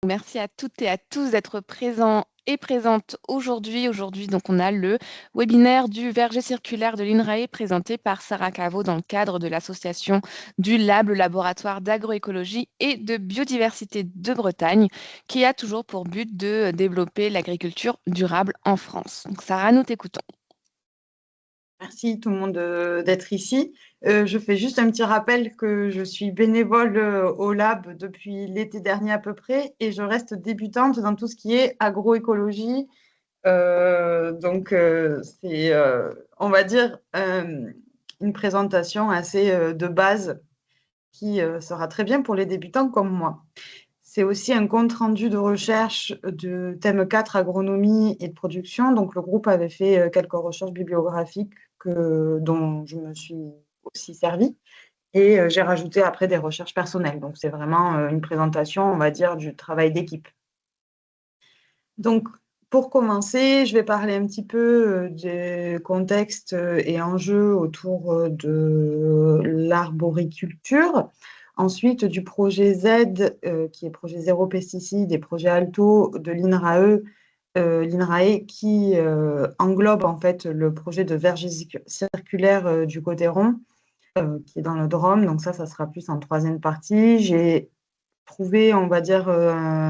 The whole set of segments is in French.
Merci à toutes et à tous d'être présents et présentes aujourd'hui. Aujourd'hui, donc, on a le webinaire du verger circulaire de l'INRAE présenté par Sarah Caveau dans le cadre de l'association du Lab, le laboratoire d'agroécologie et de biodiversité de Bretagne, qui a toujours pour but de développer l'agriculture durable en France. Donc, Sarah, nous t'écoutons. Merci tout le monde d'être ici. Je fais juste un petit rappel que je suis bénévole au lab depuis l'été dernier à peu près et je reste débutante dans tout ce qui est agroécologie. C'est, on va dire, une présentation assez de base qui sera très bien pour les débutants comme moi. C'est aussi un compte-rendu de recherche de thème 4, agronomie et de production. Donc, le groupe avait fait quelques recherches bibliographiques dont je me suis aussi servie. Et j'ai rajouté après des recherches personnelles. Donc, c'est vraiment une présentation, on va dire, du travail d'équipe. Donc, pour commencer, je vais parler un petit peu des contextes et enjeux autour de l'arboriculture. Ensuite, du projet Z, qui est projet zéro pesticide, et projet ALTO de l'INRAE qui englobe en fait le projet de verger circulaire du Cotteron, qui est dans le Drôme. Donc ça sera plus en troisième partie. J'ai trouvé, on va dire,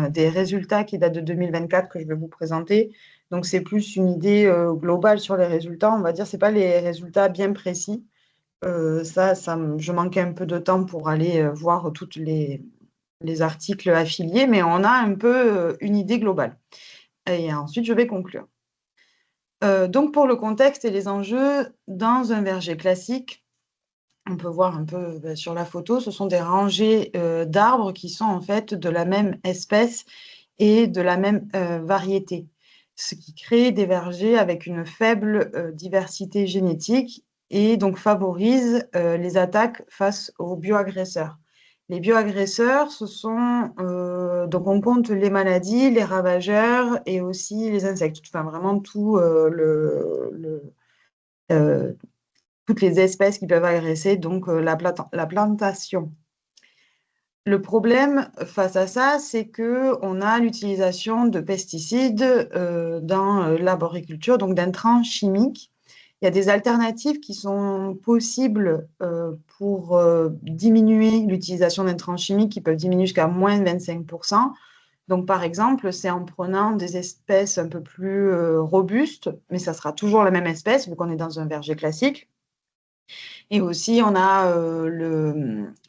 des résultats qui datent de 2024 que je vais vous présenter. Donc, c'est plus une idée globale sur les résultats. On va dire, ce n'est pas les résultats bien précis. Je manquais un peu de temps pour aller voir tous les articles affiliés, mais on a un peu une idée globale. Et ensuite, je vais conclure. Donc, pour le contexte et les enjeux, dans un verger classique, on peut voir un peu sur la photo, ce sont des rangées d'arbres qui sont en fait de la même espèce et de la même variété, ce qui crée des vergers avec une faible diversité génétique et donc favorise les attaques face aux bioagresseurs. Les bioagresseurs, ce sont, donc on compte les maladies, les ravageurs et aussi les insectes, enfin vraiment tout toutes les espèces qui peuvent agresser donc la plantation. Le problème face à ça, c'est qu'on a l'utilisation de pesticides dans l'arboriculture, donc d'intrants chimiques. Il y a des alternatives qui sont possibles pour diminuer l'utilisation d'intrants chimiques qui peuvent diminuer jusqu'à moins 25%. Donc, par exemple, c'est en prenant des espèces un peu plus robustes, mais ça sera toujours la même espèce vu qu'on est dans un verger classique. Et aussi, on a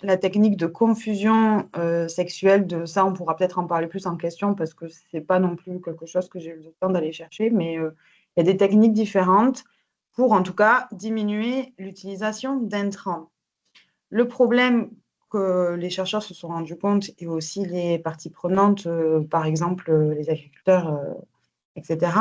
la technique de confusion sexuelle. De ça, on pourra peut-être en parler plus en question parce que ce n'est pas non plus quelque chose que j'ai eu le temps d'aller chercher. Mais il y a des techniques différentes pour, en tout cas, diminuer l'utilisation d'intrants. Le problème que les chercheurs se sont rendus compte et aussi les parties prenantes, par exemple les agriculteurs, etc.,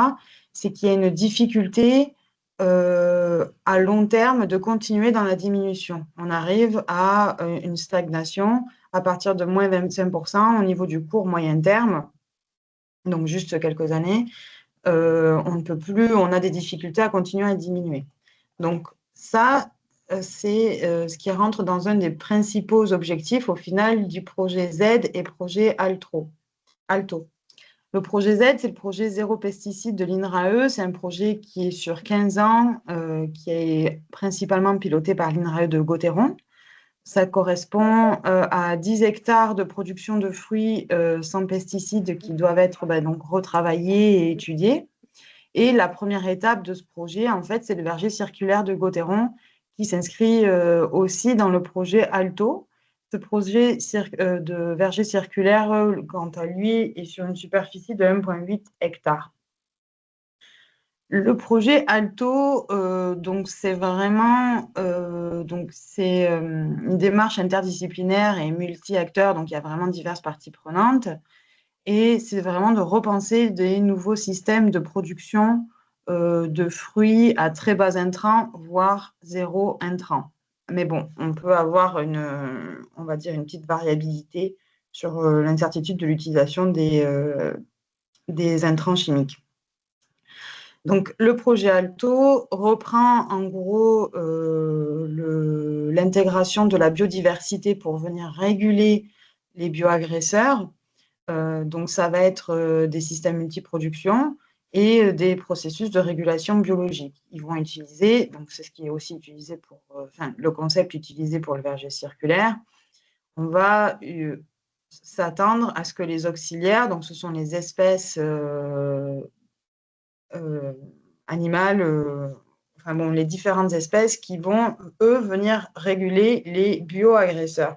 c'est qu'il y a une difficulté à long terme de continuer dans la diminution. On arrive à une stagnation à partir de moins 25% au niveau du court moyen terme, donc juste quelques années. On ne peut plus, on a des difficultés à continuer à diminuer. Donc ça, c'est ce qui rentre dans un des principaux objectifs au final du projet Z et projet ALTO. Le projet Z, c'est le projet zéro pesticide de l'INRAE. C'est un projet qui est sur 15 ans, qui est principalement piloté par l'INRAE de Gotteron. Ça correspond à 10 hectares de production de fruits sans pesticides qui doivent être donc retravaillés et étudiés. Et la première étape de ce projet, en fait, c'est le verger circulaire de Gotteron qui s'inscrit aussi dans le projet ALTO. Ce projet de verger circulaire, quant à lui, est sur une superficie de 1,8 hectares. Le projet ALTO, donc c'est vraiment une démarche interdisciplinaire et multi-acteurs, donc il y a vraiment diverses parties prenantes. Et c'est vraiment de repenser des nouveaux systèmes de production de fruits à très bas intrants, voire zéro intrant. Mais bon, on peut avoir on va dire une petite variabilité sur l'incertitude de l'utilisation des intrants chimiques. Donc, le projet ALTO reprend en gros l'intégration de la biodiversité pour venir réguler les bioagresseurs. Donc, ça va être des systèmes multiproduction et des processus de régulation biologique. Ils vont utiliser, donc c'est ce qui est aussi utilisé pour, enfin, le concept utilisé pour le verger circulaire. On va s'attendre à ce que les auxiliaires, donc ce sont les espèces animales, enfin bon, les différentes espèces qui vont, eux, venir réguler les bioagresseurs.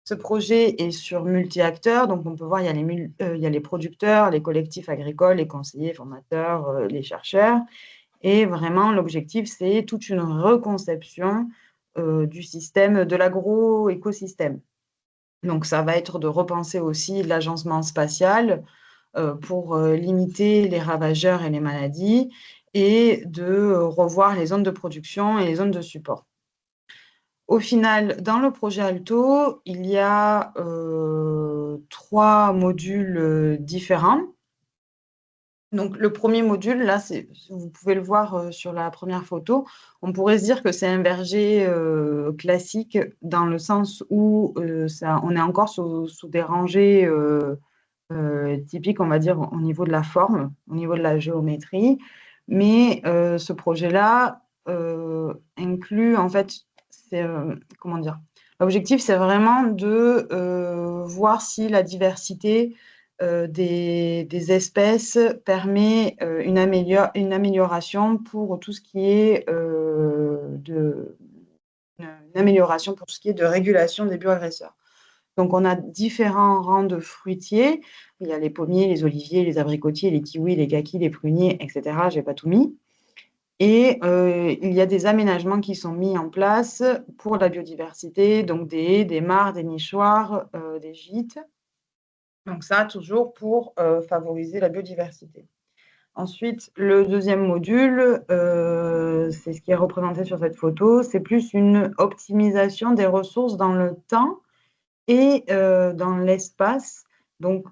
Ce projet est sur multi-acteurs, donc on peut voir, il y a les producteurs, les collectifs agricoles, les conseillers, formateurs, les chercheurs. Et vraiment, l'objectif, c'est toute une reconception du système, de l'agroécosystème. Donc, ça va être de repenser aussi l'agencement spatial pour limiter les ravageurs et les maladies et de revoir les zones de production et les zones de support. Au final, dans le projet Alto, il y a 3 modules différents. Donc, le premier module, là, vous pouvez le voir sur la première photo, on pourrait se dire que c'est un verger classique dans le sens où on est encore sous des rangées typiques, on va dire, au niveau de la forme, au niveau de la géométrie. Mais ce projet-là inclut, en fait, comment dire, l'objectif, c'est vraiment de voir si la diversité des espèces permet une amélioration pour tout ce qui est une amélioration pour tout ce qui est de régulation des bioagresseurs. Donc, on a différents rangs de fruitiers. Il y a les pommiers, les oliviers, les abricotiers, les kiwis, les kakis, les pruniers, etc. Je n'ai pas tout mis. Et il y a des aménagements qui sont mis en place pour la biodiversité, donc des haies, des mares, des nichoirs, des gîtes. Donc ça, toujours pour favoriser la biodiversité. Ensuite, le deuxième module, c'est ce qui est représenté sur cette photo, c'est plus une optimisation des ressources dans le temps et dans l'espace. Donc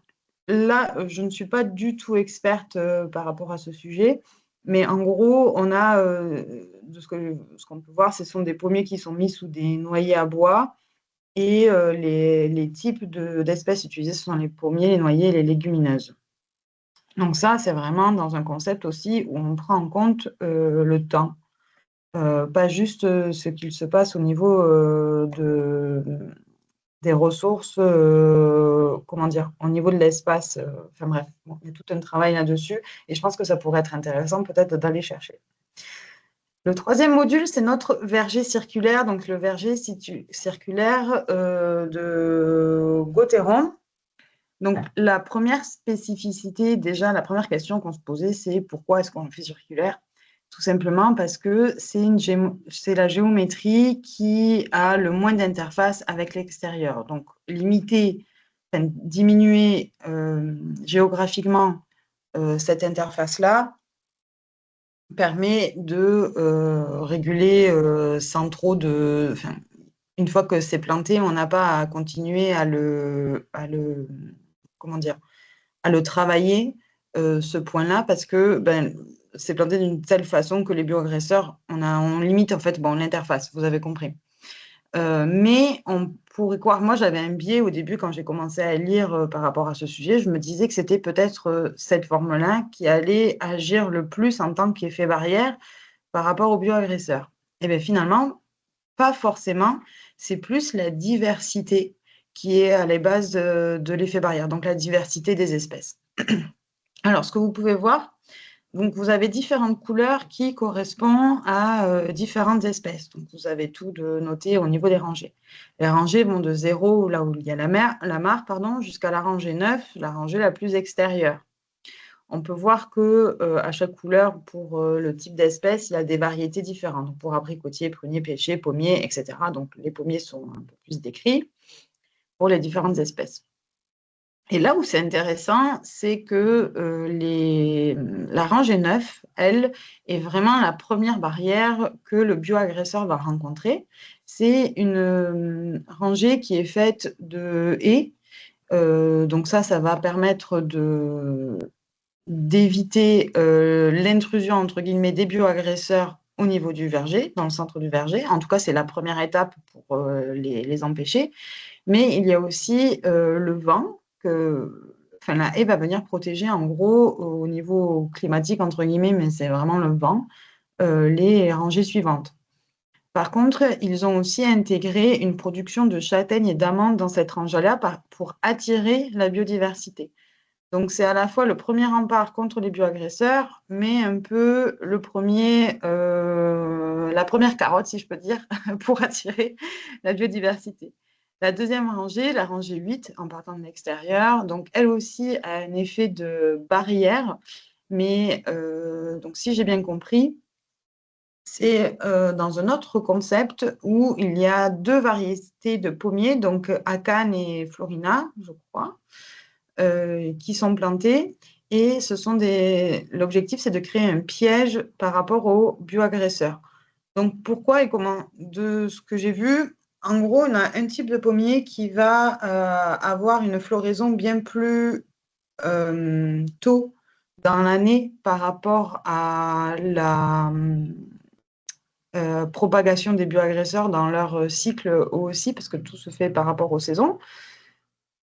là, je ne suis pas du tout experte par rapport à ce sujet, mais en gros, on a, de ce qu'on peut voir, ce sont des pommiers qui sont mis sous des noyers à bois et les types d'espèces utilisées sont les pommiers, les noyers et les légumineuses. Donc ça, c'est vraiment dans un concept aussi où on prend en compte le temps. Pas juste ce qu'il se passe au niveau des ressources, comment dire, au niveau de l'espace. Enfin bref, bon, il y a tout un travail là-dessus et je pense que ça pourrait être intéressant peut-être d'aller chercher. Le troisième module, c'est notre verger circulaire, donc le verger circulaire de Gauthieron. Donc, la première spécificité, déjà, la première question qu'on se posait, c'est pourquoi est-ce qu'on le fait circulaire? Tout simplement parce que c'est la géométrie qui a le moins d'interface avec l'extérieur. Donc, limiter, enfin, diminuer géographiquement cette interface-là permet de réguler sans trop de... Enfin, une fois que c'est planté, on n'a pas à continuer comment dire, à le travailler, ce point-là, parce que c'est planté d'une telle façon que les bioagresseurs, on limite en fait l'interface, vous avez compris. Mais on pourrait croire, moi j'avais un biais au début quand j'ai commencé à lire par rapport à ce sujet, je me disais que c'était peut-être cette forme-là qui allait agir le plus en tant qu'effet barrière par rapport aux bioagresseurs. Et bien finalement, pas forcément, c'est plus la diversité qui est à la base de l'effet barrière, donc la diversité des espèces. Alors, ce que vous pouvez voir, donc vous avez différentes couleurs qui correspondent à différentes espèces. Donc, vous avez tout de noté au niveau des rangées. Les rangées vont de 0, là où il y a la mare, jusqu'à la rangée 9, la rangée la plus extérieure. On peut voir que à chaque couleur, pour le type d'espèce, il y a des variétés différentes. Donc, pour abricotier, prunier, pêcher, pommier, etc. Donc, les pommiers sont un peu plus décrits pour les différentes espèces. Et là où c'est intéressant, c'est que la rangée 9, elle, est vraiment la première barrière que le bioagresseur va rencontrer. C'est une rangée qui est faite de haies. Donc ça va permettre d'éviter l'intrusion, entre guillemets, des bioagresseurs au niveau du verger, dans le centre du verger. En tout cas, c'est la première étape pour les empêcher. Mais il y a aussi le vent enfin, la haie va venir protéger, en gros, au niveau climatique, entre guillemets, mais c'est vraiment le vent, les rangées suivantes. Par contre, ils ont aussi intégré une production de châtaignes et d'amandes dans cette rangée-là pour attirer la biodiversité. Donc, c'est à la fois le premier rempart contre les bioagresseurs, mais un peu la première carotte, si je peux dire, pour attirer la biodiversité. La deuxième rangée, la rangée 8, en partant de l'extérieur, donc elle aussi a un effet de barrière, mais donc si j'ai bien compris, c'est dans un autre concept où il y a deux variétés de pommiers, donc Akan et Florina, je crois, qui sont plantées. Et l'objectif, c'est de créer un piège par rapport aux bioagresseurs. Donc, pourquoi et comment? De ce que j'ai vu, en gros, on a un type de pommier qui va avoir une floraison bien plus tôt dans l'année par rapport à la propagation des bioagresseurs dans leur cycle aussi, parce que tout se fait par rapport aux saisons.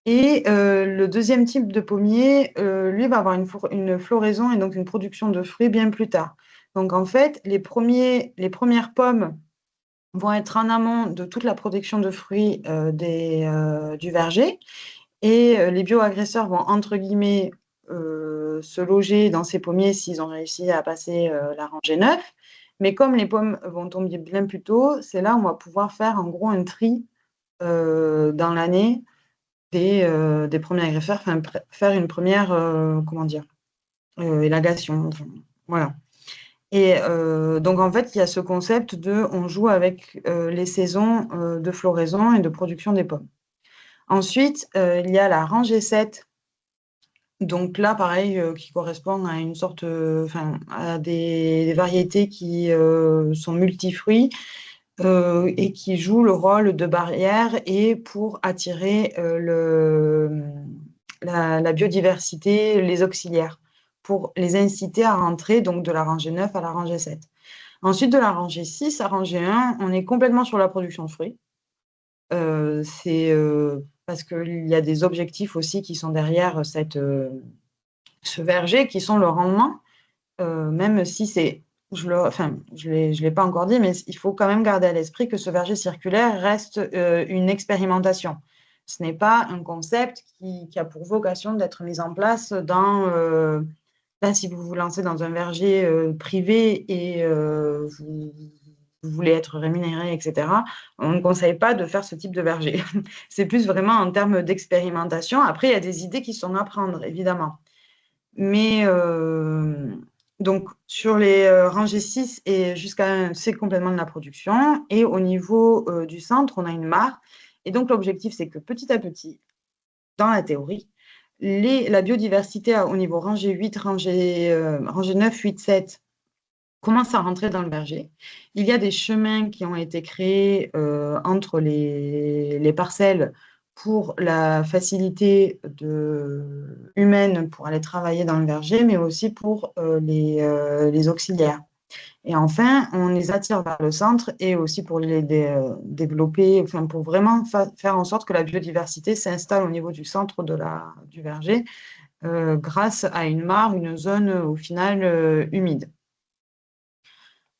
Et le deuxième type de pommier, lui, va avoir une floraison et donc une production de fruits bien plus tard. Donc, en fait, les premières pommes vont être en amont de toute la production de fruits du verger. Et les bioagresseurs vont, entre guillemets, se loger dans ces pommiers s'ils ont réussi à passer la rangée 9. Mais comme les pommes vont tomber bien plus tôt, c'est là où on va pouvoir faire en gros un tri dans l'année des premiers agresseurs, enfin, faire une première, comment dire, élagation. Enfin, voilà. Et donc, en fait, il y a ce concept on joue avec les saisons de floraison et de production des pommes. Ensuite, il y a la rangée 7. Donc là, pareil, qui correspond à une sorte, enfin, à des variétés qui sont multifruits et qui jouent le rôle de barrière et pour attirer la biodiversité, les auxiliaires, pour les inciter à rentrer donc de la rangée 9 à la rangée 7. Ensuite, de la rangée 6 à rangée 1, on est complètement sur la production de fruits. C'est parce qu'il y a des objectifs aussi qui sont derrière ce verger, qui sont le rendement, même si c'est, je ne l'ai pas encore dit, mais il faut quand même garder à l'esprit que ce verger circulaire reste une expérimentation. Ce n'est pas un concept qui a pour vocation d'être mis en place là, si vous vous lancez dans un verger privé et vous voulez être rémunéré, etc., on ne conseille pas de faire ce type de verger. C'est plus vraiment en termes d'expérimentation. Après, il y a des idées qui sont à prendre, évidemment. Mais donc, sur les rangées 6 et jusqu'à c'est complètement de la production. Et au niveau du centre, on a une mare. Et donc, l'objectif, c'est que petit à petit, dans la théorie, la biodiversité au niveau rangée 8, rangée 9, 8, 7 commence à rentrer dans le verger. Il y a des chemins qui ont été créés entre les parcelles pour la facilité humaine pour aller travailler dans le verger, mais aussi pour les auxiliaires. Et enfin, on les attire vers le centre et aussi pour les développer, enfin pour vraiment faire en sorte que la biodiversité s'installe au niveau du centre du verger grâce à une mare, une zone au final humide.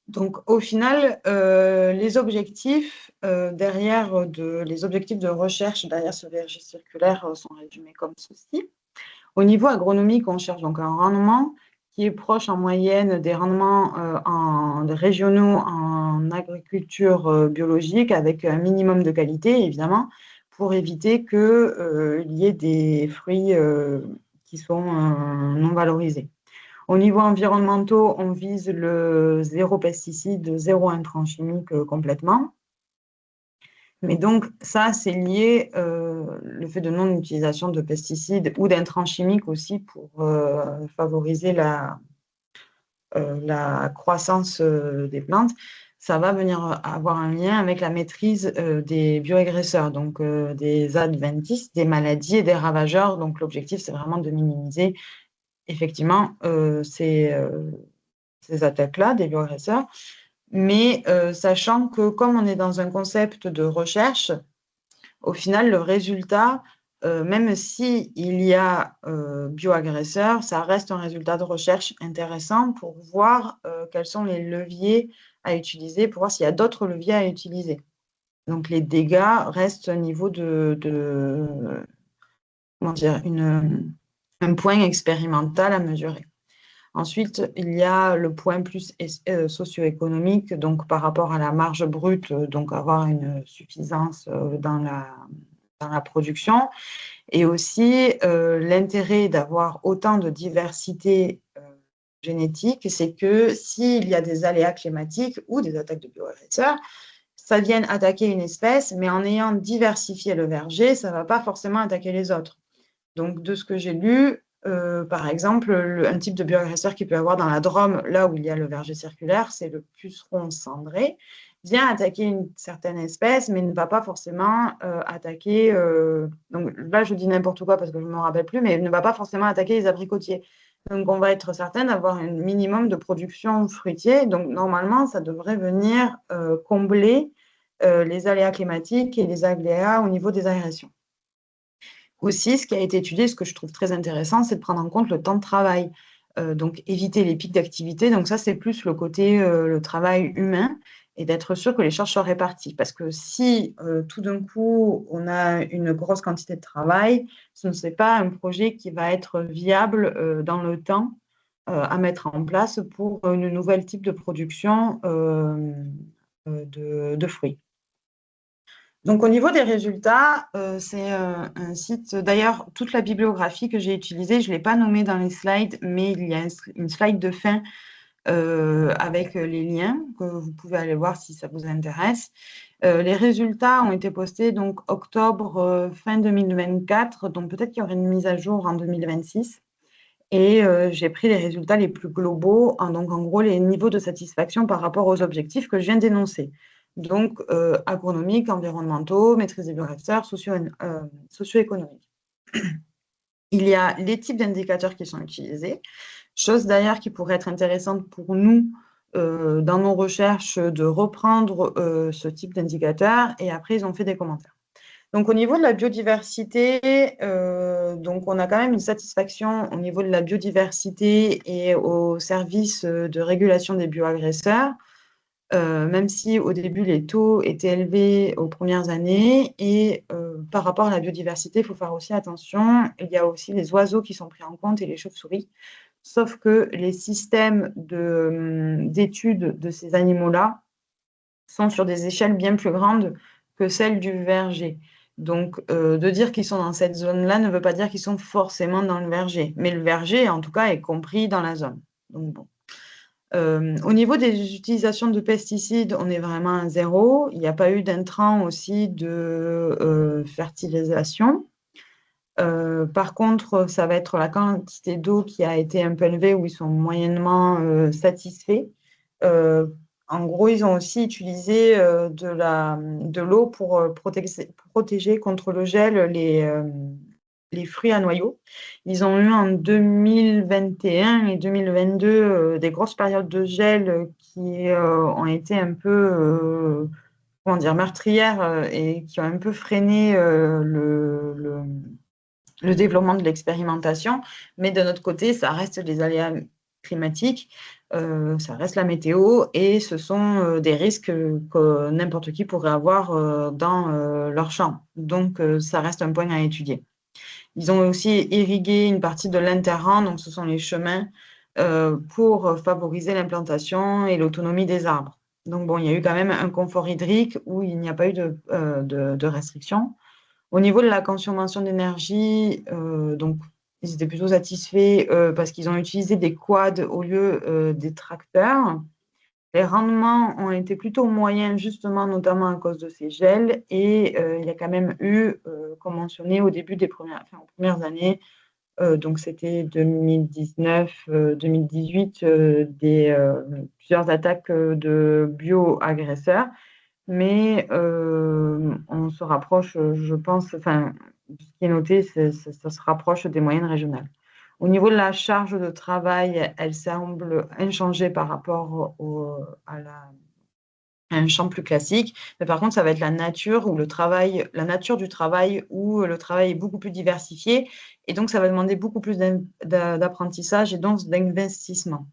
Donc, au final, les objectifs les objectifs de recherche derrière ce verger circulaire sont résumés comme ceci. Au niveau agronomique, on cherche donc un rendement qui est proche en moyenne des rendements régionaux en agriculture biologique avec un minimum de qualité, évidemment, pour éviter qu'il y ait des fruits qui sont non valorisés. Au niveau environnemental, on vise le zéro pesticide, zéro intrant chimique complètement. Mais donc, ça, c'est lié le fait de non-utilisation de pesticides ou d'intrants chimiques aussi pour favoriser la croissance des plantes. Ça va venir avoir un lien avec la maîtrise des bioagresseurs, donc des adventices, des maladies et des ravageurs. Donc, l'objectif, c'est vraiment de minimiser effectivement ces attaques-là, des bioagresseurs, mais sachant que comme on est dans un concept de recherche, au final, le résultat même s'il y a bioagresseurs, ça reste un résultat de recherche intéressant pour voir quels sont les leviers à utiliser, pour voir s'il y a d'autres leviers à utiliser. Donc, les dégâts restent au niveau comment dire, un point expérimental à mesurer. Ensuite, il y a le point plus socio-économique, donc par rapport à la marge brute, donc avoir une suffisance dans la production, et aussi l'intérêt d'avoir autant de diversité génétique, c'est que s'il y a des aléas climatiques ou des attaques de bioagresseurs, ça vienne attaquer une espèce, mais en ayant diversifié le verger, ça ne va pas forcément attaquer les autres. Donc, de ce que j'ai lu, par exemple, un type de bioagresseur qu'il peut y avoir dans la Drôme, là où il y a le verger circulaire, c'est le puceron cendré, vient attaquer une certaine espèce, mais ne va pas forcément attaquer, donc là je dis n'importe quoi parce que je ne me rappelle plus, mais ne va pas forcément attaquer les abricotiers. Donc on va être certain d'avoir un minimum de production fruitier, donc normalement ça devrait venir combler les aléas climatiques et les aléas au niveau des agressions. Aussi, ce qui a été étudié, ce que je trouve très intéressant, c'est de prendre en compte le temps de travail. Donc, éviter les pics d'activité. Donc, ça, c'est plus le côté, le travail humain et d'être sûr que les charges soient réparties. Parce que si tout d'un coup, on a une grosse quantité de travail, ce n'est pas un projet qui va être viable dans le temps à mettre en place pour une nouvelle type de production de fruits. Donc, au niveau des résultats, c'est un site. D'ailleurs, toute la bibliographie que j'ai utilisée, je ne l'ai pas nommée dans les slides, mais il y a une slide de fin avec les liens que vous pouvez aller voir si ça vous intéresse. Les résultats ont été postés donc octobre fin 2024, donc peut-être qu'il y aura une mise à jour en 2026. Et j'ai pris les résultats les plus globaux, donc en gros les niveaux de satisfaction par rapport aux objectifs que je viens d'énoncer. Donc agronomiques, environnementaux, maîtrise des bioréacteurs, socio-économiques. Il y a les types d'indicateurs qui sont utilisés, chose d'ailleurs qui pourrait être intéressante pour nous dans nos recherches de reprendre ce type d'indicateur, et après ils ont fait des commentaires. Donc, au niveau de la biodiversité, donc on a quand même une satisfaction au niveau de la biodiversité et au service de régulation des bioagresseurs, même si au début les taux étaient élevés aux premières années. Et par rapport à la biodiversité, il faut faire aussi attention. Il y a aussi les oiseaux qui sont pris en compte et les chauves-souris. Sauf que les systèmes d'études de ces animaux-là sont sur des échelles bien plus grandes que celles du verger. Donc, de dire qu'ils sont dans cette zone-là ne veut pas dire qu'ils sont forcément dans le verger. Mais le verger, en tout cas, est compris dans la zone. Donc, bon. Au niveau des utilisations de pesticides, on est vraiment à zéro. Il n'y a pas eu d'intrants aussi de fertilisation. Par contre, ça va être la quantité d'eau qui a été un peu élevée, où ils sont moyennement satisfaits. En gros, ils ont aussi utilisé de l'eau pour protéger contre le gel les fruits à noyaux. Ils ont eu en 2021 et 2022 des grosses périodes de gel qui ont été un peu comment dire, meurtrières et qui ont un peu freiné le développement de l'expérimentation. Mais de notre côté, ça reste des aléas climatiques, ça reste la météo, et ce sont des risques que n'importe qui pourrait avoir dans leur champ. Donc, ça reste un point à étudier. Ils ont aussi irrigué une partie de l'interrang, donc ce sont les chemins, pour favoriser l'implantation et l'autonomie des arbres. Donc, bon, il y a eu quand même un confort hydrique où il n'y a pas eu de restrictions. Au niveau de la consommation d'énergie, donc ils étaient plutôt satisfaits parce qu'ils ont utilisé des quads au lieu des tracteurs. Les rendements ont été plutôt moyens, justement, notamment à cause de ces gels. Et il y a quand même eu, comme mentionné au début aux premières années, donc c'était 2019, 2018, plusieurs attaques de bioagresseurs. Mais on se rapproche, je pense, enfin, ce qui est noté, ça se rapproche des moyennes régionales. Au niveau de la charge de travail, elle semble inchangée par rapport un champ plus classique. Mais par contre, ça va être la nature ou le travail, la nature du travail où le travail est beaucoup plus diversifié. Et donc, ça va demander beaucoup plus d'apprentissage et donc d'investissement.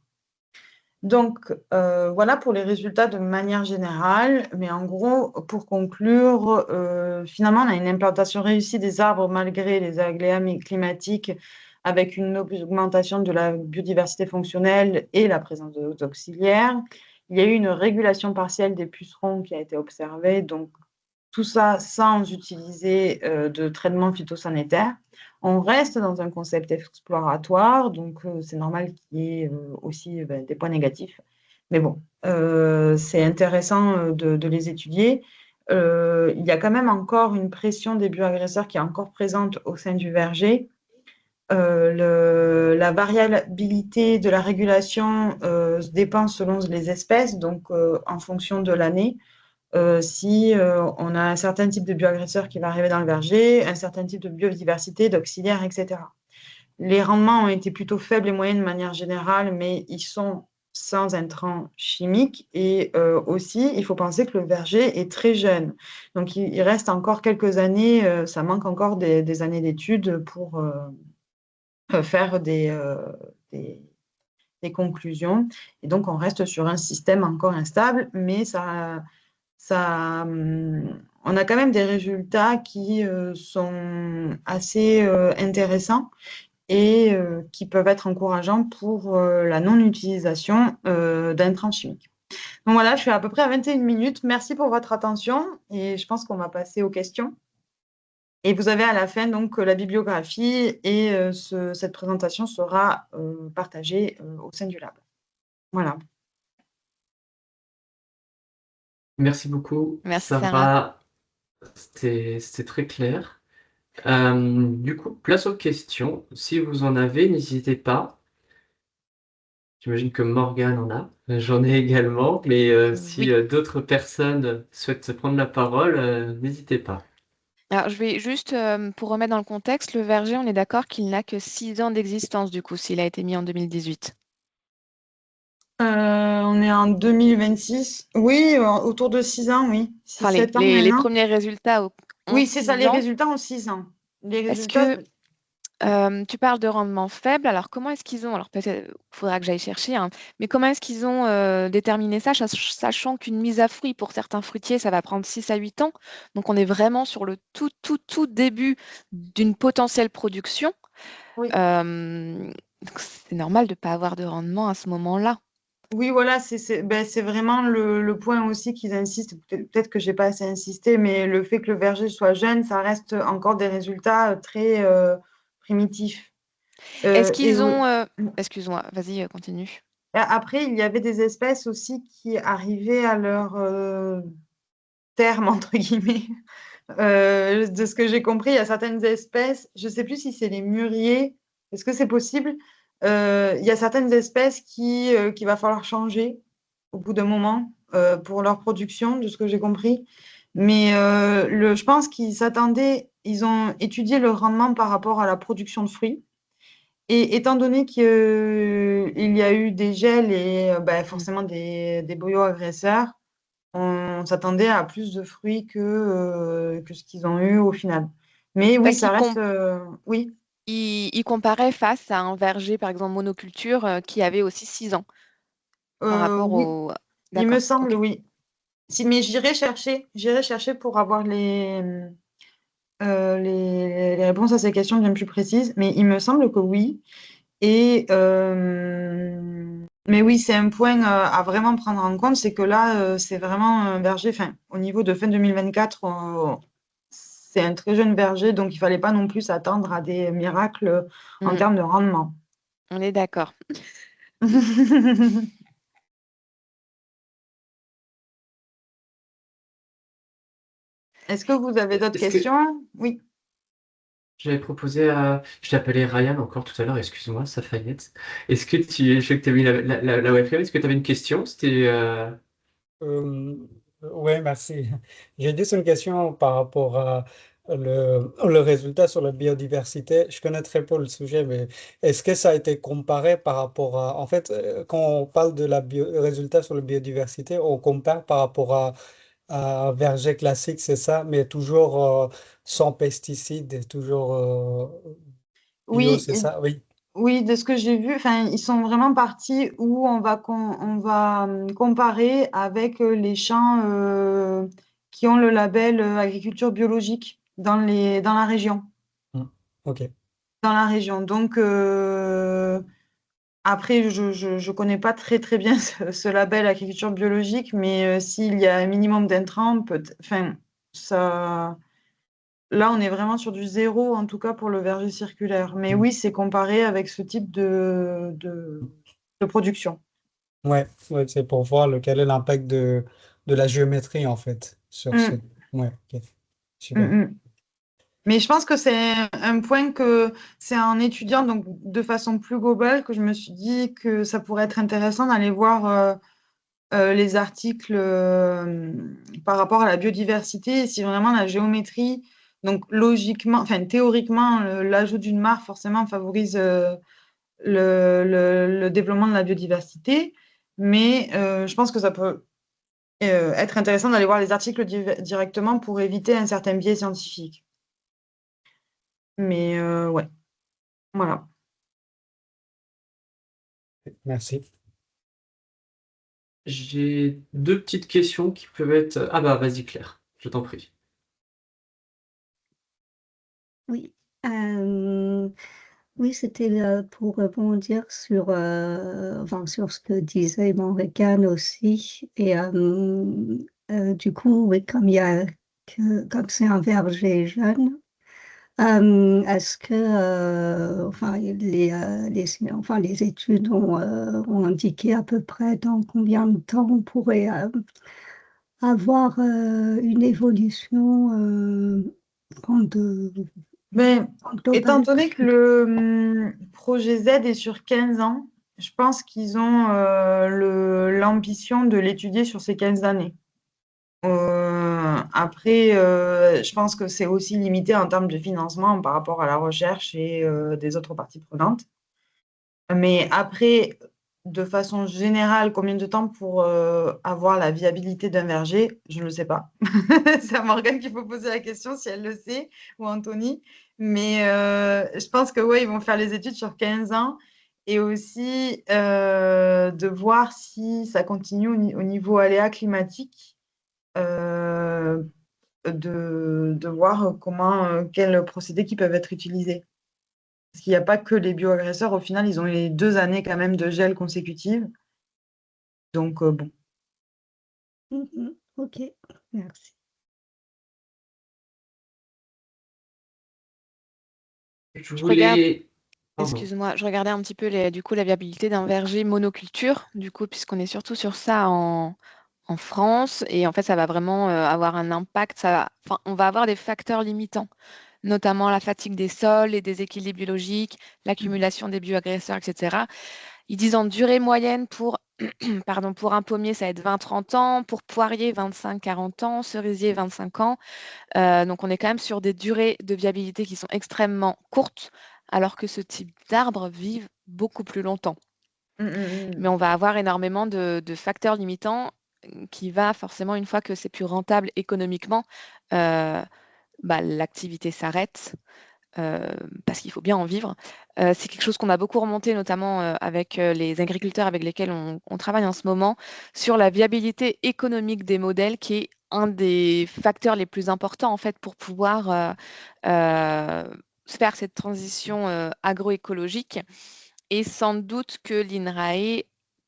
Donc, voilà pour les résultats de manière générale. Mais en gros, pour conclure, finalement, on a une implantation réussie des arbres malgré les aléas climatiques avec une augmentation de la biodiversité fonctionnelle et la présence d'auxiliaires. Il y a eu une régulation partielle des pucerons qui a été observée, donc tout ça sans utiliser de traitement phytosanitaire. On reste dans un concept exploratoire, donc c'est normal qu'il y ait aussi des points négatifs. Mais bon, c'est intéressant de les étudier. Il y a quand même encore une pression des bioagresseurs qui est encore présente au sein du verger. La variabilité de la régulation dépend selon les espèces, donc en fonction de l'année. Si on a un certain type de bioagresseur qui va arriver dans le verger, un certain type de biodiversité, d'auxiliaires, etc. Les rendements ont été plutôt faibles et moyens de manière générale, mais ils sont sans intrants chimiques. Et aussi, il faut penser que le verger est très jeune. Donc, il reste encore quelques années, ça manque encore des années d'études pour faire des conclusions. Et donc, on reste sur un système encore instable, mais on a quand même des résultats qui sont assez intéressants et qui peuvent être encourageants pour la non-utilisation d'intrants chimiques. Donc voilà, je suis à peu près à 21 minutes. Merci pour votre attention et je pense qu'on va passer aux questions. Et vous avez à la fin donc la bibliographie et cette présentation sera partagée au sein du lab. Voilà. Merci beaucoup, Merci Sarah. Sarah. C'était très clair. Du coup, place aux questions. Si vous en avez, n'hésitez pas. J'imagine que Morgane en a. J'en ai également. Mais si Oui. d'autres personnes souhaitent prendre la parole, n'hésitez pas. Alors, je vais juste, pour remettre dans le contexte, le verger, on est d'accord qu'il n'a que 6 ans d'existence, du coup, s'il a été mis en 2018. On est en 2026. Oui, autour de 6 ans, oui. Enfin, 6-7 ans les maintenant. premiers résultats ont Oui, c'est ça, 6 les ans. résultats ont 6 ans. Les Est-ce résultats, que tu parles de rendement faible? Alors, comment est-ce qu'ils ont, alors peut-être faudra que j'aille chercher, hein, mais comment est-ce qu'ils ont déterminé ça, sachant qu'une mise à fruit pour certains fruitiers, ça va prendre 6 à 8 ans. Donc, on est vraiment sur le tout début d'une potentielle production. oui. Donc c'est normal de ne pas avoir de rendement à ce moment-là. Oui, voilà, c'est vraiment le point aussi qu'ils insistent. Peut-être que j'ai pas assez insisté, mais le fait que le verger soit jeune, ça reste encore des résultats très primitifs. Est-ce Et qu'ils ont... Excuse-moi, vas-y, continue. après, il y avait des espèces aussi qui arrivaient à leur terme, entre guillemets. De ce que j'ai compris, il y a certaines espèces, je ne sais plus si c'est les mûriers, est-ce que c'est possible? Il y a certaines espèces qu'il va falloir changer au bout d'un moment pour leur production, de ce que j'ai compris. Mais je pense qu'ils s'attendaient, ils ont étudié le rendement par rapport à la production de fruits. Et étant donné qu'il y a eu des gels et forcément des boyaux agresseurs, on s'attendait à plus de fruits que ce qu'ils ont eu au final. Mais oui, Parce ça qu'ils reste. Oui. ils comparaient face à un verger, par exemple, monoculture, qui avait aussi 6 ans par rapport Oui, au... il me D'accord, semble, ok. oui. Si, mais j'irai chercher pour avoir les réponses à ces questions bien plus précises. Mais il me semble que oui. Et, mais oui, c'est un point à vraiment prendre en compte, c'est que là, c'est vraiment un verger, enfin, au niveau de fin 2024, c'est un très jeune verger, donc il fallait pas non plus s'attendre à des miracles en Mm, termes de rendement. on est d'accord. Est-ce que vous avez d'autres Est-ce que questions? Oui. j'avais proposé à... Je t'appelais Ryan encore tout à l'heure, excuse-moi, ça faillette. Est-ce que tu... Je sais que tu as mis la webcam, est-ce que tu avais une question? C'était... Oui, merci. J'ai juste une question par rapport le résultat sur la biodiversité, je connais très peu le sujet, mais est-ce que ça a été comparé par rapport à... En fait, quand on parle de résultat sur la biodiversité, on compare par rapport à un verger classique, c'est ça, mais toujours sans pesticides, et toujours bio, Oui, c'est ça? Oui. oui, de ce que j'ai vu, enfin, ils sont vraiment partis où on va comparer avec les champs qui ont le label agriculture biologique dans la région. Mm. OK. Dans la région. Donc, après, je connais pas très bien ce label agriculture biologique, mais s'il y a un minimum d'intrants, enfin, ça, là, on est vraiment sur du zéro, en tout cas pour le verger circulaire. Mais Mm. oui, c'est comparé avec ce type de production. Ouais, ouais, c'est pour voir quel est l'impact de la géométrie, en fait, sur ce... Mm, Ouais, OK. mm, Super. mm. Mais je pense que c'est un point que c'est en étudiant donc de façon plus globale que je me suis dit que ça pourrait être intéressant d'aller voir les articles par rapport à la biodiversité et si vraiment la géométrie, donc logiquement, enfin théoriquement, l'ajout d'une mare forcément favorise le développement de la biodiversité. Mais je pense que ça peut être intéressant d'aller voir les articles directement pour éviter un certain biais scientifique. Mais ouais, voilà. Merci. J'ai deux petites questions qui peuvent être... Ah bah vas-y Claire, je t'en prie. Oui, euh, oui, c'était pour rebondir sur, enfin, sur ce que disait Morgane aussi. Et du coup, oui, comme c'est un verger jeune, est-ce que, enfin, enfin, les études ont indiqué à peu près dans combien de temps on pourrait avoir une évolution de, Mais étant globale? donné que le projet Z est sur 15 ans, je pense qu'ils ont l'ambition de l'étudier sur ces 15 années. Après, je pense que c'est aussi limité en termes de financement par rapport à la recherche et des autres parties prenantes. Mais après, de façon générale, combien de temps pour avoir la viabilité d'un verger? Je ne le sais pas. C'est à Morgane qu'il faut poser la question si elle le sait, ou Anthony. Mais je pense que ouais, ils vont faire les études sur 15 ans et aussi de voir si ça continue au niveau aléa climatique, euh, de voir comment, quels procédés qui peuvent être utilisés. Parce qu'il n'y a pas que les bioagresseurs. Au final, ils ont eu les 2 années quand même de gel consécutives. Donc, bon. Mhm. Ok, merci. Je Je regarde, voulais... Pardon. excuse-moi, je regardais un petit peu du coup, la viabilité d'un verger monoculture, du coup, puisqu'on est surtout sur ça en France. Et en fait, ça va vraiment avoir un impact. Enfin, on va avoir des facteurs limitants, notamment la fatigue des sols, les déséquilibres biologiques, l'accumulation des bioagresseurs, etc. Ils disent en durée moyenne pour, pardon, pour un pommier, ça va être 20-30 ans, pour poirier, 25-40 ans, cerisier, 25 ans. Donc, on est quand même sur des durées de viabilité qui sont extrêmement courtes, alors que ce type d'arbres vivent beaucoup plus longtemps. Mm, mm, Mais mm. on va avoir énormément de facteurs limitants qui va forcément, une fois que c'est plus rentable économiquement, euh, bah, l'activité s'arrête euh, parce qu'il faut bien en vivre. C'est quelque chose qu'on a beaucoup remonté, notamment avec les agriculteurs avec lesquels on travaille en ce moment, sur la viabilité économique des modèles, qui est un des facteurs les plus importants en fait pour pouvoir faire cette transition agroécologique. Et sans doute que l'INRAE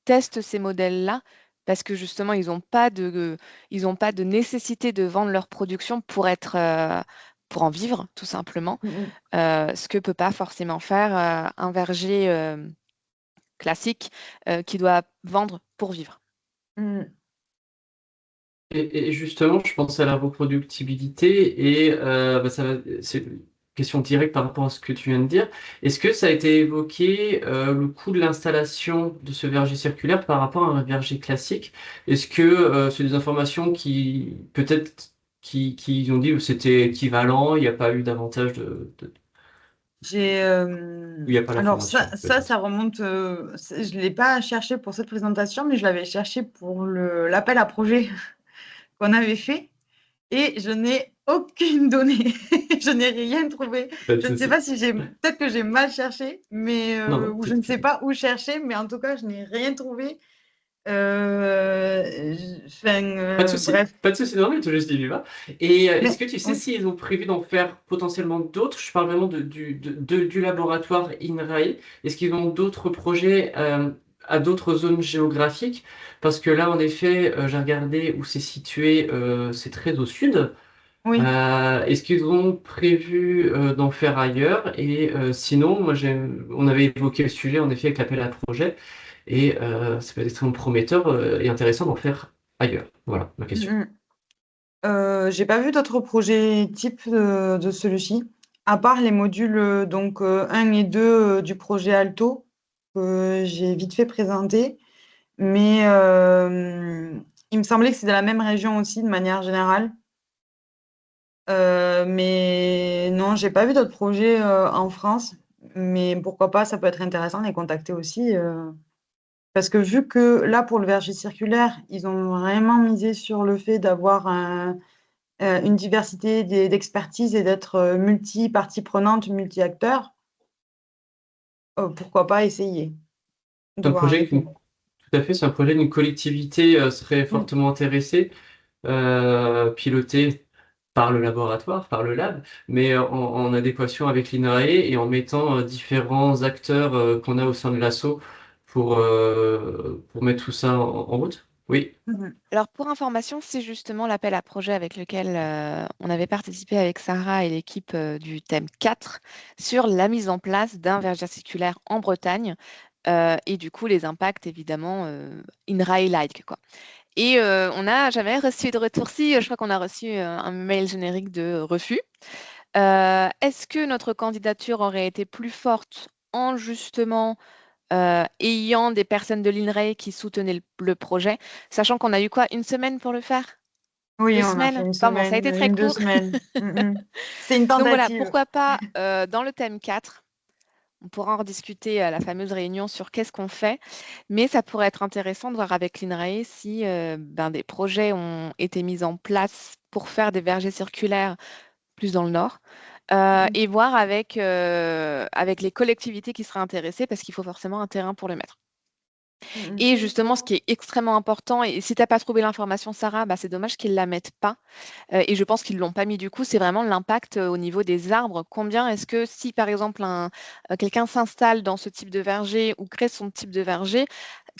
teste ces modèles-là parce que justement, ils ont pas de nécessité de vendre leur production pour être, pour en vivre, tout simplement. Mm, Ce que peut pas forcément faire un verger classique qui doit vendre pour vivre. mm, mm. Et justement, je pense à la reproductibilité et bah, c'est une question directe par rapport à ce que tu viens de dire. Est-ce que ça a été évoqué le coût de l'installation de ce verger circulaire par rapport à un verger classique? Est-ce que c'est des informations qui peut-être qui ont dit que c'était équivalent, il n'y a pas eu davantage J'ai, il n'y a pas alors l'information, peut-être. ça remonte, je ne l'ai pas cherché pour cette présentation, mais je l'avais cherché pour l'appel à projet qu'on avait fait et je n'ai aucune donnée. Je n'ai rien trouvé. Pas de Je ne sais souci. pas si peut-être que j'ai mal cherché, mais Non, non, ou je ne sais pas où chercher, mais en tout cas, je n'ai rien trouvé. pas de souci. Bref. Pas de souci, non, mais tout juste dit va. Et est-ce Mais que tu sais oui, s'ils ont prévu d'en faire potentiellement d'autres? Je parle vraiment du laboratoire INRAE. Est-ce qu'ils ont d'autres projets à d'autres zones géographiques? Parce que là, en effet, j'ai regardé où c'est situé, c'est très au sud. oui. Est-ce qu'ils ont prévu d'en faire ailleurs? Et sinon, on avait évoqué le sujet en effet avec l'appel à projet, et ça peut être extrêmement prometteur et intéressant d'en faire ailleurs. Voilà ma question. Mmh. J'ai pas vu d'autres projets type de celui-ci, à part les modules, donc 1 et 2 du projet Alto, que j'ai vite fait présenter. Mais il me semblait que c'était la même région aussi, de manière générale. Mais non, j'ai pas vu d'autres projets, en France. Mais pourquoi pas, ça peut être intéressant de les contacter aussi, parce que vu que là, pour le verger circulaire, ils ont vraiment misé sur le fait d'avoir une diversité d'expertise et d'être, multi-parties prenantes, multi-acteurs, pourquoi pas essayer C'est de un voir projet avec eux? tout à fait, c'est un projet d'une collectivité serait Mmh. fortement intéressée, piloté par le laboratoire, par le lab, mais en adéquation avec l'INRAE et en mettant différents acteurs qu'on a au sein de l'asso pour mettre tout ça en route. Oui, Mmh. Alors, pour information, c'est justement l'appel à projet avec lequel on avait participé avec Sarah et l'équipe du thème 4 sur la mise en place d'un verger circulaire en Bretagne et du coup les impacts évidemment INRAE-like, quoi. Et on a jamais reçu de retour. Si, je crois qu'on a reçu un mail générique de refus. Est-ce que notre candidature aurait été plus forte en justement ayant des personnes de l'INRAE qui soutenaient le projet, sachant qu'on a eu quoi, une semaine pour le faire? Oui, Deux on a fait semaines? une Enfin bon, ça a semaine, été très 1-2 court. semaines. C'était une Donc voilà, tentative. pourquoi pas dans le thème 4, on pourra en rediscuter à la fameuse réunion sur qu'est-ce qu'on fait, mais ça pourrait être intéressant de voir avec l'INRAE si des projets ont été mis en place pour faire des vergers circulaires plus dans le nord. Mmh Et voir avec les collectivités qui seraient intéressées, parce qu'il faut forcément un terrain pour le mettre. mh. Et justement, ce qui est extrêmement important, et si tu n'as pas trouvé l'information, Sarah, c'est dommage qu'ils ne la mettent pas. Et je pense qu'ils ne l'ont pas mis du coup, c'est vraiment l'impact au niveau des arbres. Combien est-ce que si par exemple quelqu'un s'installe dans ce type de verger ou crée son type de verger,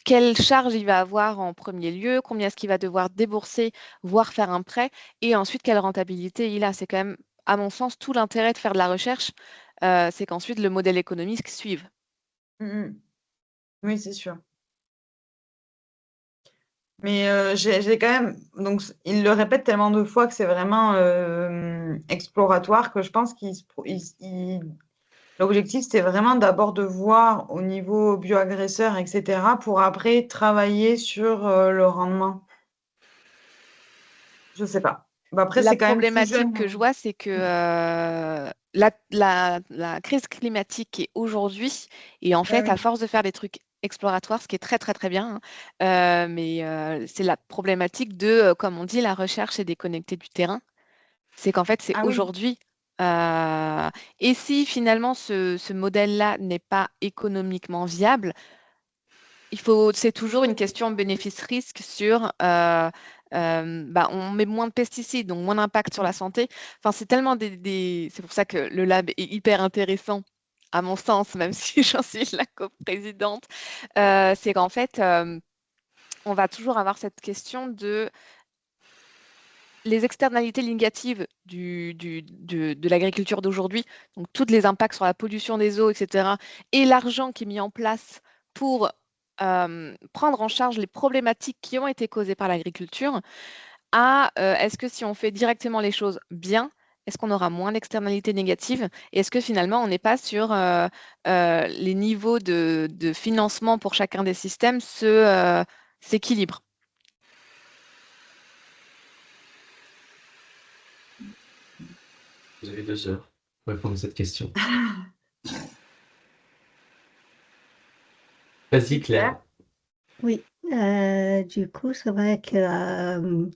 quelle charge il va avoir en premier lieu, combien est-ce qu'il va devoir débourser, voire faire un prêt, et ensuite quelle rentabilité il a. C'est quand même, à mon sens, tout l'intérêt de faire de la recherche, c'est qu'ensuite le modèle économique suive. Mmh. Oui, c'est sûr. Mais j'ai quand même donc ils le répètent tellement de fois que c'est vraiment, exploratoire que je pense qu'ils se pro ils l'objectif, c'est vraiment d'abord de voir au niveau bioagresseur et cetera pour après travailler sur, le rendement. Je sais pas. Bah, après, La c'est quand même tout problématique jeune, que je vois, c'est que mmh. la crise climatique qui est aujourd'hui, et en Bah, fait, à oui. force de faire des trucs exploratoires, ce qui est très très très bien, hein, mais c'est la problématique de, comme on dit, la recherche est déconnectée du terrain. C'est qu'en fait, c'est Ah oui. aujourd'hui. Et si finalement ce modèle-là n'est pas économiquement viable, c'est toujours une question bénéfice-risque sur on met moins de pesticides, donc moins d'impact sur la santé. Enfin, c'est tellement c'est pour ça que le lab est hyper intéressant, à mon sens, même si j'en suis la coprésidente. C'est qu'en fait, on va toujours avoir cette question de les externalités négatives de l'agriculture d'aujourd'hui, donc tous les impacts sur la pollution des eaux, etc., et l'argent qui est mis en place pour prendre en charge les problématiques qui ont été causées par l'agriculture, est-ce que si on fait directement les choses bien, est-ce qu'on aura moins d'externalités négatives? Et est-ce que finalement, on n'est pas sur les niveaux de financement pour chacun des systèmes s'équilibrent? Vous avez 2 heures pour répondre à cette question. Vas-y, Claire. Oui, du coup, c'est vrai que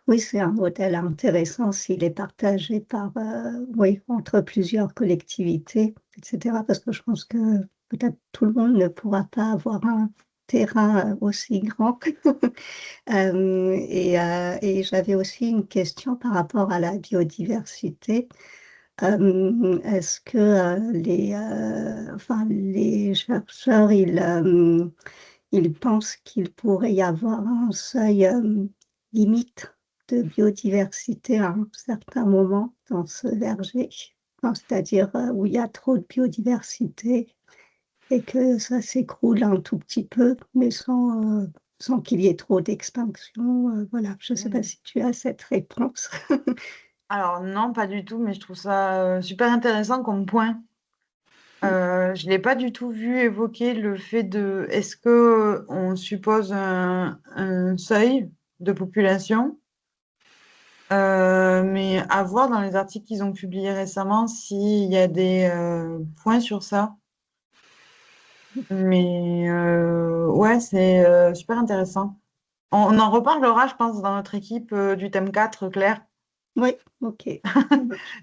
oui, c'est un modèle intéressant s'il est partagé par, oui, entre plusieurs collectivités, etc. Parce que je pense que peut-être tout le monde ne pourra pas avoir un terrain aussi grand. Et j'avais aussi une question par rapport à la biodiversité. Est-ce que enfin, les chercheurs, ils pensent qu'il pourrait y avoir un seuil limite de biodiversité à un certain moment dans ce verger? Enfin, c'est-à-dire où il y a trop de biodiversité et que ça s'écroule un tout petit peu, mais sans qu'il y ait trop d'extinction. Voilà, je ne sais pas si tu as cette réponse. Alors non, pas du tout, mais je trouve ça super intéressant comme point. Je l'ai pas du tout vu évoquer le fait de est-ce que on suppose un seuil de population, mais à voir dans les articles qu'ils ont publiés récemment s'il y a des points sur ça. Mais ouais, c'est super intéressant. On en reparlera, je pense, dans notre équipe du thème 4, Claire. Oui, ok.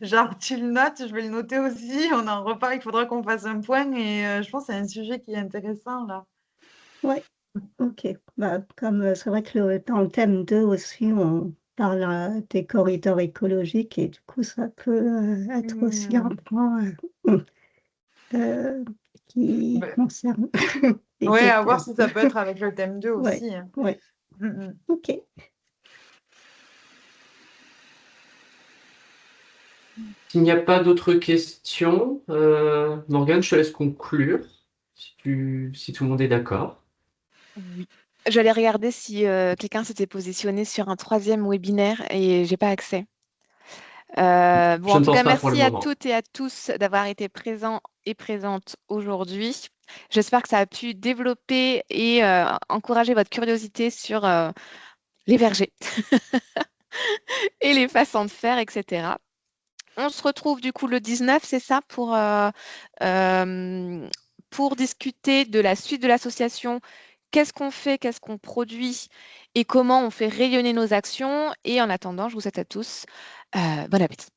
Genre, tu le notes, je vais le noter aussi. On en reparle, il faudra qu'on fasse un point. Et je pense que c'est un sujet qui est intéressant, là. Oui, ok. Bah, comme c'est vrai que dans le thème 2 aussi, on parle des corridors écologiques et du coup, ça peut être aussi un point euh, qui Ben, concerne les ouais, deux à voir thèmes. si ça peut être avec le thème 2 Oui, aussi, hein. oui, Mm, mm. ok. S'il n'y a pas d'autres questions, Morgane, je te laisse conclure, si tout le monde est d'accord. Oui. J'allais regarder si quelqu'un s'était positionné sur un troisième webinaire et j'ai pas accès. Bon, Je en ne tout pense cas, pas pour le merci à moment. toutes et à tous d'avoir été présents et présentes aujourd'hui. J'espère que ça a pu développer et encourager votre curiosité sur les vergers et les façons de faire, etc. On se retrouve du coup le 19, c'est ça, pour discuter de la suite de l'association. Qu'est-ce qu'on fait, qu'est-ce qu'on produit et comment on fait rayonner nos actions. Et en attendant, je vous souhaite à tous bon appétit.